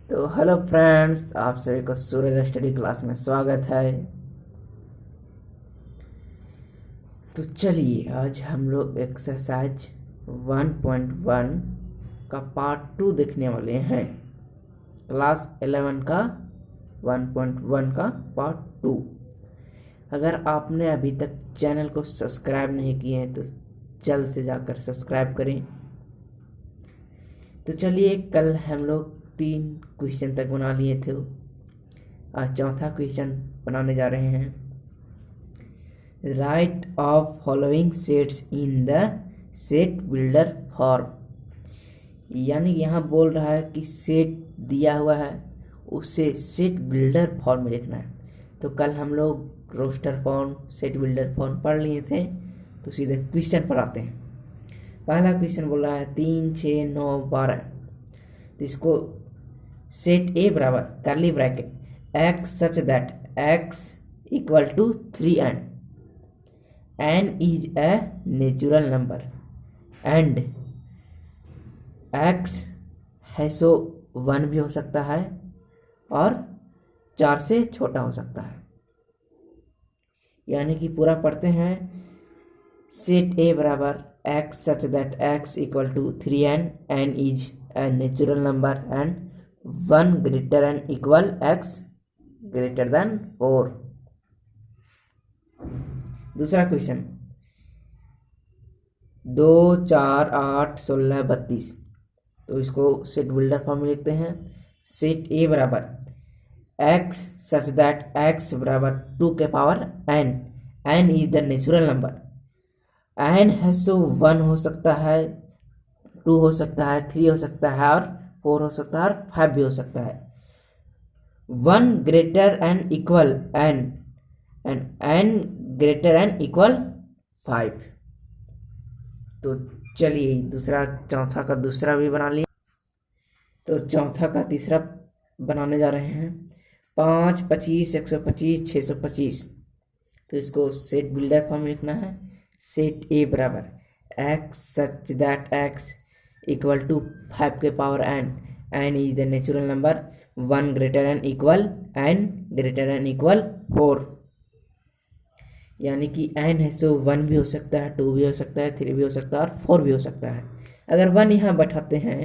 तो hello friends, आप सभी को सूरज स्टडी क्लास में स्वागत है। तो चलिए आज हम लोग एक्सरसाइज 1.1 का पार्ट 2 देखने वाले हैं। क्लास 11 का 1.1 का पार्ट 2। अगर आपने अभी तक चैनल को सब्सक्राइब नहीं किए हैं तो जल्द से जाकर सब्सक्राइब करें। तो चलिए, कल हम लोग 3 क्वेश्चन तक बना लिए थे। आज चौथा क्वेश्चन बनाने जा रहे हैं। Right of following sets in the set builder form. यानी यहाँ बोल रहा है कि सेट दिया हुआ है, उसे सेट बिल्डर फॉर्म में लिखना है। तो कल हम लोग roster form, set builder form पढ़ लिए थे, तो सीधे क्वेश्चन पर आते हैं। पहला क्वेश्चन बोल रहा है 3, 6, 9, 12। तो इसको सेट ए बराबर curly bracket x such that x equal to 3n is a natural number and x है सो 1 भी हो सकता है और 4 से छोटा हो सकता है। यानी कि पूरा पढ़ते हैं। सेट ए बराबर x such that x equal to 3n is a natural number and 1 greater than equal x greater than 4। दूसरा क्वेश्चन 2, 4, 8, 16, 32। तो इसको सेट बिल्डर फॉर्म में लिखते हैं। सेट ए बराबर x सच दैट x बराबर 2 के power n is the natural number. n है सो 1 हो सकता है, 2 हो सकता है, 3 हो सकता है और 4 हो सकता है और 5 भी हो सकता है। 1 greater and equal n and n greater and equal 5। तो चलिए चौथा का दूसरा भी बना लिया। तो चौथा का तीसरा बनाने जा रहे हैं। 5, 25, 125, 625। तो इसको सेट बिल्डर फॉर्म में लिखना है। सेट ए बराबर x such that x equal to 5 के power n is the natural number 1 greater and equal n greater and equal 4। यानी कि n है सो 1 भी हो सकता है, 2 भी हो सकता है, 3 भी हो सकता है और 4 भी हो सकता है। अगर 1 यहाँ बैठाते हैं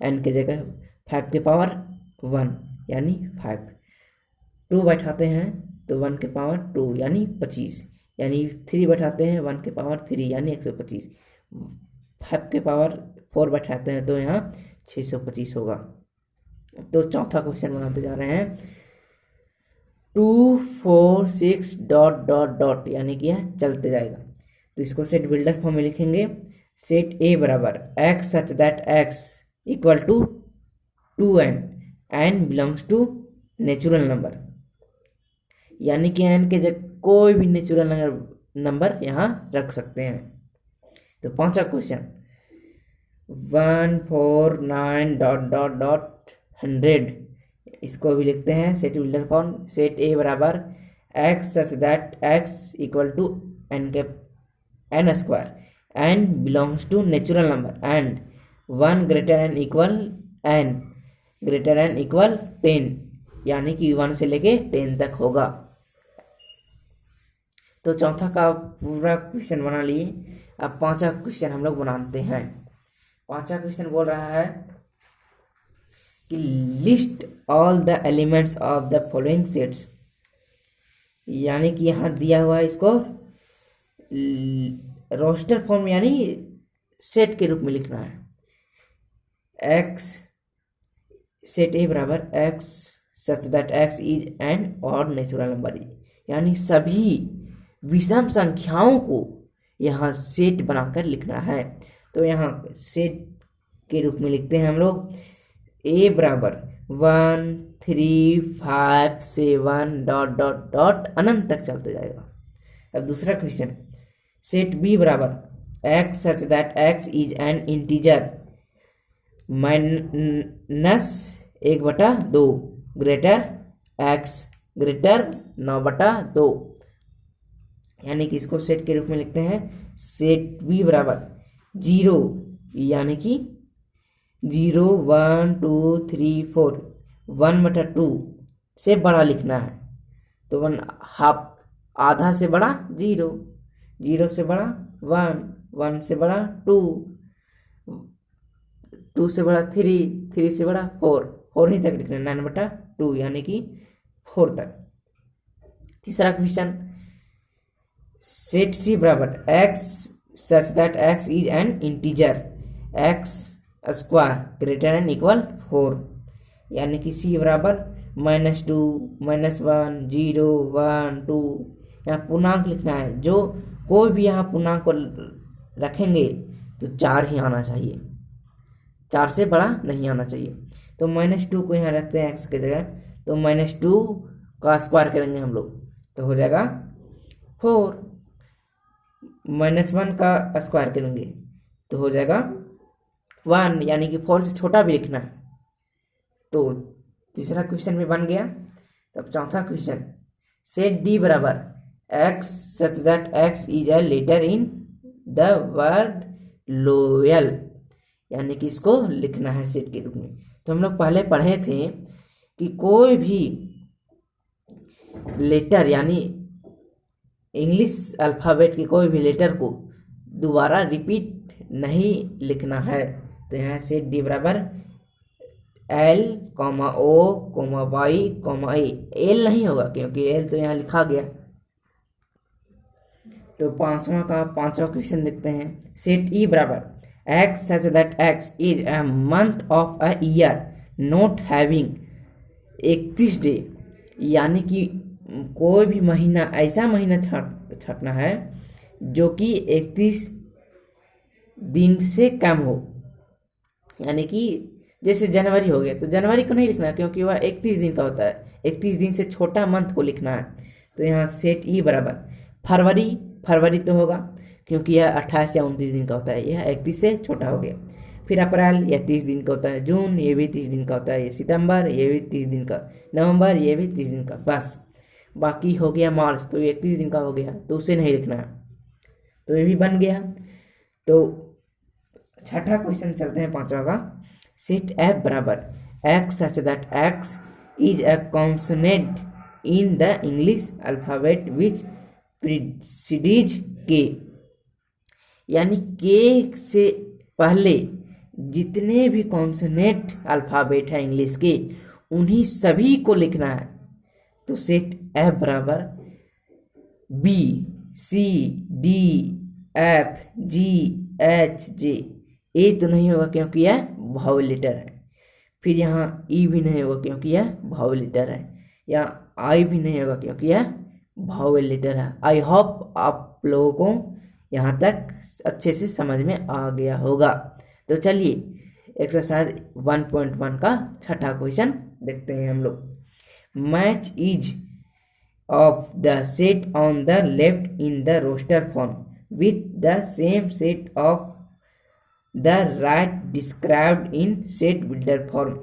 n के जगह 5 के पावर 1 यानी 5, 2 बैठाते हैं तो 1 के पावर 2 यानी 25, यानी 3 बैठाते हैं 1 के पावर 3 यानी 125, 5 के पावर 4 बैठाते हैं तो यहाँ 625 होगा। तो चौथा क्वेश्चन बनाते जा रहे हैं। 2, 4, 6 डॉट डॉट डॉट, यानी कि यह चलते जाएगा। तो इसको सेट बिल्डर फॉर्म में लिखेंगे। सेट ए बराबर x such that x equal to 2n belongs to natural number. यानी कि n के जगह कोई भी नेचुरल नंबर यहाँ रख सकते हैं। तो पांचवा क्वेश्चन 1, 4, 9 डॉट डॉट डॉट 100। इसको भी लिखते हैं set builder form. Set A बराबर x such that x equal to n square n belongs to natural number and 1 greater and equal n greater and equal 10, यानी कि 1 से लेके 10 तक होगा। तो चौथा का पूरा क्वेश्चन बना लिए। अब पांचवा क्वेश्चन हम लोग बनाते हैं। पांचवा क्वेश्चन बोल रहा है कि list all the elements of the following sets. यानी कि यहाँ दिया हुआ है, इसको रोस्टर फॉर्म यानी सेट के रूप में लिखना है। x सेट ए बराबर x such that x is N odd natural number, यानी सभी विषम संख्याओं को यहाँ सेट बनाकर लिखना है। तो यहाँ सेट के रूप में लिखते हैं हम लोग। a बराबर 1, 3, 5, 7 डॉट डॉट डॉट अनंत तक चलते जाएगा। अब दूसरा क्वेश्चन सेट b बराबर x such that x is an integer minus 1/2 greater x greater 9/2, यानी कि इसको सेट के रूप में लिखते हैं। सेट b बराबर 0, यानी कि 0, 1, 2, 3, 4 1/2 से बड़ा लिखना है, तो 1/2 आधा से बड़ा 0, 0 से बड़ा 1, 1 से बड़ा 2, 2 से बड़ा 3, 3 से बड़ा 4, 4 ही तक लिखना है, 9/2 यानी कि 4 तक। तीसरा क्वेश्चन, सेट सी बराबर x such that x is an integer x square greater and equal 4, यानी कि c बराबर -2, -1, 0, 1, 2। यहाँ पूर्णांक लिखना है, जो कोई भी यहाँ पूर्णांक को रखेंगे तो 4 ही आना चाहिए, 4 से बड़ा नहीं आना चाहिए। तो -2 को यहाँ रखते हैं x की जगह, तो -2 का स्क्वायर करेंगे हम लोग तो हो जाएगा 4, -1 का स्क्वायर करेंगे तो हो जाएगा 1, यानी कि 4 से छोटा भी लिखना है। तो तीसरा क्वेश्चन में बन गया। तब चौथा क्वेश्चन, सेट डी बराबर x such that x is a letter in the word loyal, यानी कि इसको लिखना है सेट के रूप में। तो हम लोग पहले पढ़े थे कि कोई भी लेटर यानी इंग्लिश अल्फ़ाबेट के कोई भी लेटर को दोबारा रिपीट नहीं लिखना है। तो यहाँ सेट डी बराबर L, O, Y, A, L नहीं होगा क्योंकि L तो यहाँ लिखा गया। तो पांचवा क्वेश्चन देखते हैं, सेट ई बराबर x such that x is a month of a year not having 31 day, यानी कि कोई भी महीना, ऐसा महीना छाटना है जो कि 31 दिन से कम हो, यानी कि जैसे जनवरी हो गया तो जनवरी को नहीं लिखना है क्योंकि वह 31 दिन का होता है, 31 दिन से छोटा मंथ को लिखना है। तो यहाँ सेट ई बराबर फरवरी तो होगा क्योंकि यह 28 या 29 दिन का होता है, यह 31 से छोटा हो गया। फिर अप्रैल, यह 30 दिन का होता है। जून, ये भी 30 दिन का होता है। ये सितंबर, ये भी 30 दिन का। नवंबर, ये भी 30 दिन का। बस बाकी हो गया मार्च, तो ये 31 दिन का हो गया, तो उसे नहीं लिखना है, तो ये भी बन गया। तो छठा क्वेश्चन चलते हैं पांचवा का, सेट एफ बराबर x such that x is a consonant in the English alphabet which precedes K, यानी के से पहले जितने भी कॉन्सोनेंट अल्फाबेट है इंग्लिश के उन्हीं सभी को लिखना है। तो सेट एफ बराबर बी, सी, डी, एफ, जी, एच, जे। ए तो नहीं होगा क्योंकि यह वावल लेटर है। फिर यहाँ ई भी नहीं होगा क्योंकि यह वावल लेटर है। यहाँ आई भी नहीं होगा क्योंकि यह वावल लेटर है। आई होप आप लोगों को यहाँ तक अच्छे से समझ में आ गया होगा। तो चलिए एक्सरसाइज 1.1 का छठा क्वेश्चन देखते हैं हम लोग। Match is of the set on the left in the roster form with the same set of the right described in set builder form,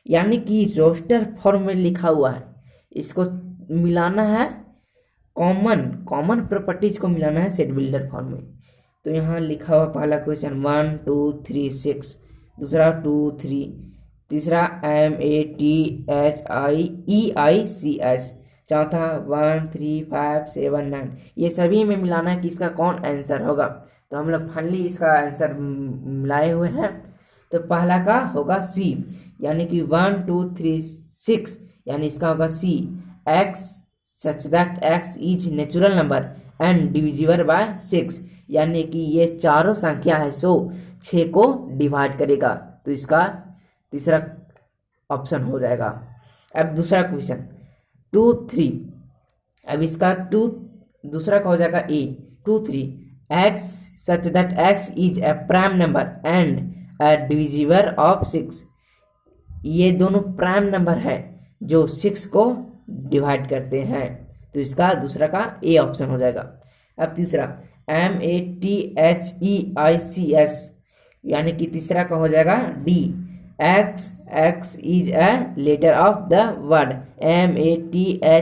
यानी कि रोस्टर फॉर्म में लिखा हुआ है, इसको मिलाना है कॉमन प्रॉपर्टीज को मिलाना है सेट बिल्डर फॉर्म में। तो यहाँ लिखा हुआ पहला क्वेश्चन 1 2 3 6, दूसरा 2 3, तीसरा MATHIEICS, चौथा 1 3 5 7 9। ये सभी में मिलाना है कि इसका कौन आंसर होगा। तो हम लोग फाइनली इसका आंसर मिलाए हुए हैं। तो पहला का होगा सी, यानी कि 1 2 3 6, यानी इसका होगा C. X such that x is natural number and divisible by 6, यानी कि ये चारों संख्या है 100, 6 को डिवाइड करेगा, तो इसका तीसरा ऑप्शन हो जाएगा। अब दूसरा क्वेश्चन 2 3, अब इसका दूसरा का हो जाएगा ए 2 3, x such that x is a prime number and a divisible of 6, ये दोनों प्राइम नंबर है जो 6 को डिवाइड करते हैं, तो इसका दूसरा का ए ऑप्शन हो जाएगा। अब तीसरा MATHEICS, यानी कि तीसरा का हो जाएगा D. X is a letter of the word MATHEMATIC।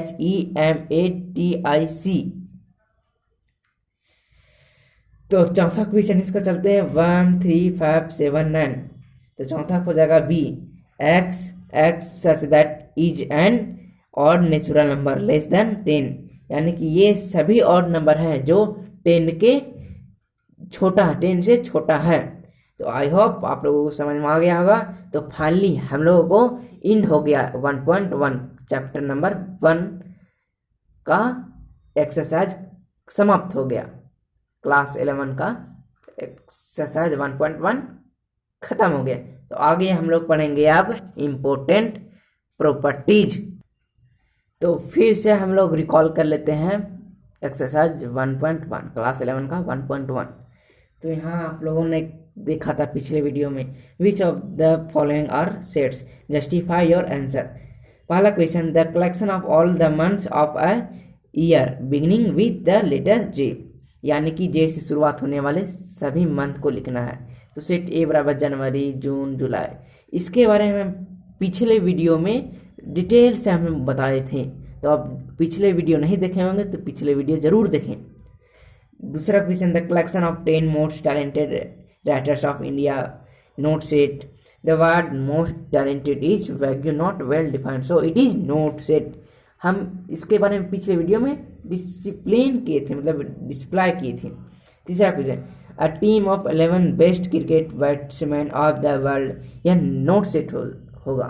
तो चौथा क्वेश्चन इसका चलते हैं 1 3 5 7 9। तो चौथा हो जाएगा B. x such that is an odd natural number less than 10, यानी कि ये सभी ऑड नंबर हैं जो 10 के छोटा 10 से छोटा है। तो आई होप आप लोगों को समझ में आ गया होगा। तो फाइनली हम लोगों को इन हो गया 1.1 चैप्टर नंबर 1 का एक्सरसाइज समाप्त हो गया। क्लास 11 का एक्सरसाइज 1.1 खत्म हो गया। तो आगे हम लोग पढ़ेंगे अब इम्पोर्टेंट प्रॉपर्टीज। तो फिर से हम लोग रिकॉल कर लेते हैं एक्सरसाइज 1.1 क्लास 11 का 1.1। तो यहाँ आप लोगों ने देखा था पिछले वीडियो में, which of the following are sets, justify your answer. पहला question, the collection of all the months of a year beginning with the letter J, यानी कि जे से शुरुआत होने वाले सभी मंथ को लिखना है। तो सेट ए बराबर जनवरी, जून, जुलाई। इसके बारे में पिछले वीडियो में डिटेल से हम बताए थे। तो अब पिछले वीडियो नहीं देखे होंगे तो पिछले वीडियो जरूर देखें। दूसरा question, the collection of 10 most talented writers of India, not set. The word most talented is wagyu not well defined, so it is not set. हम इसके बारे में पिछले वीडियो में डिसिप्लिन किए थे, मतलब डिस्प्लाई किए थे। तीसरा question, a team of 11 best cricket batsman of the world, यह नोट सेट होगा।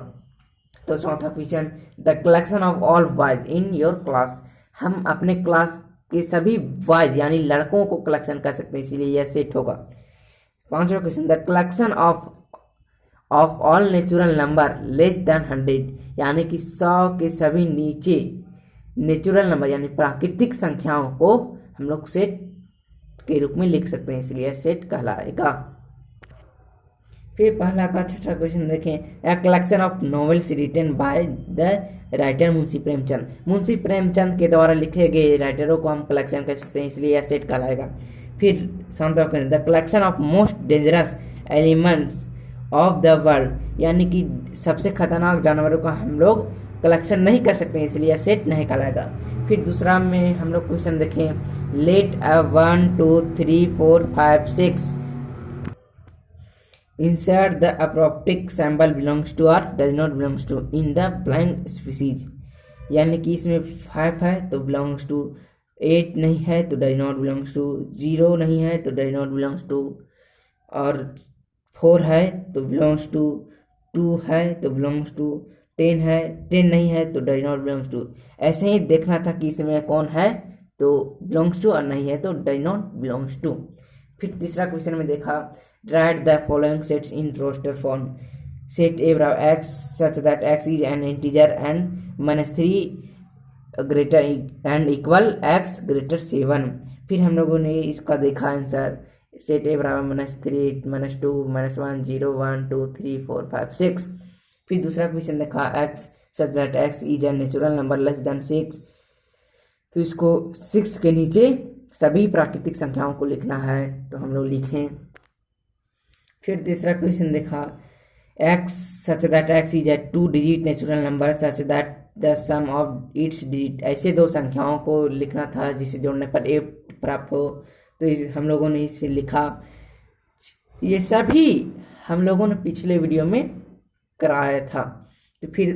तो चौथा question, the collection of all boys in your class, हम अपने क्लास के सभी बॉयज यानी लड़कों को कलेक्शन कर सकते हैं, इसीलिए यह सेट होगा। पांचवा question, the collection of all natural number less than 100, यानी कि 100 के सभी नीचे नेचुरल नंबर यानी प्राकृतिक संख्याओं को हम लोग सेट के रूप में लिख सकते हैं, इसलिए सेट कहलाएगा। फिर पहला का छठा क्वेश्चन देखें, a collection of novels written by the writer Munshi Premchand, Munshi Premchand के द्वारा लिखे गए राइटरों को हम कलेक्शन कर सकते हैं, इसलिए यह सेट कहलाएगा। फिर सातवां question, the collection of most dangerous elements of the world, यानी कि सबसे खतरनाक जानवरों का हम लोग कलेक्शन नहीं कर सकते, इसलिए यह सेट नहीं कहलाएगा। फिर दूसरा में हम लोग क्वेश्चन देखें, late 1 2 3 4 5 6 insert the appropriate symbol belongs to or does not belongs to in the blank species, यानी कि इसमें 5 है तो belongs to, 8 नहीं है तो does not belongs to, 0 नहीं है तो does not belongs to, और 4 है तो belongs to, 2 है तो belongs to, 10 है, 10 नहीं है तो does not belongs to। ऐसे ही देखना था कि इसमें कौन है तो belongs to और नहीं है तो does not belongs to। फिर तीसरा क्वेश्चन में देखा, write the following sets in roster form, set a बराबर x such that x is an integer and -3 greater and equal x greater 7। फिर हम लोगों ने इसका देखा आंसर, सेट a बराबर -3 -2 -1 0 1 2 3 4 5 6। फिर दूसरा क्वेश्चन देखा, x such that x is a natural number less than 6, तो इसको 6 के नीचे सभी प्राकृतिक संख्याओं को लिखना है, तो हम लोग लिखें। फिर तीसरा क्वेश्चन देखा, x such that x is a 2 digit natural number such that the sum of its digit, ऐसे दो संख्याओं को लिखना था जिसे जोड़ने पर 8 प्राप्त हो, तो हम लोगों ने इसे लिखा। ये सभी हम लोगों ने पिछले वीडियो में कराया था। तो फिर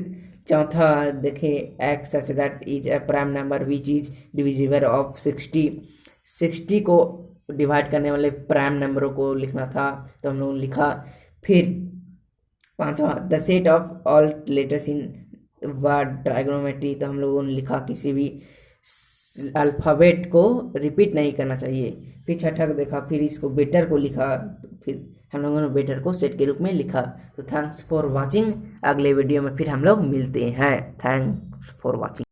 चौथा देखे, x such that is a prime number which is divisible of 60 को डिवाइड करने वाले प्राइम नंबरों को लिखना था, तो हम लोगों ने लिखा। फिर पांचवा, the set of all letters in word trigonometry, तो हम लोगों ने लिखा किसी भी अल्फ़ाबेट को रिपीट नहीं करना चाहिए। फिर छठा को देखा, फिर इसको बेटर को लिखा, फिर हम लोगों ने बेटर को सेट के रूप में लिखा। तो थैंक्स फॉर वॉचिंग, अगले वीडियो में फिर हम लोग मिलते हैं। Thanks for watching.